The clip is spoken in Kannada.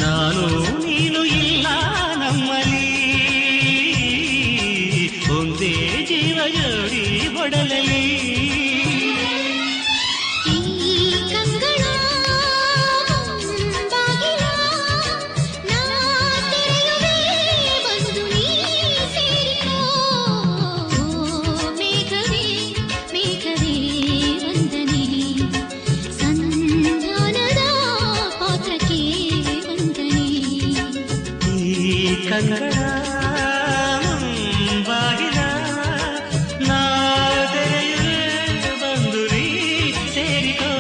ನಾನು ನೀನು ಇಲ್ಲ ನಮ್ಮಲ್ಲಿ ಒಂದೇ ಜೀವ ಜೋಡಿ ಒಡಲಲ್ಲಿ ಕಂಗಳ ಬಾಗಿಲ ನಾದೆಯೇ ಬಂದು ನೀ ಸೇರಿಕೋ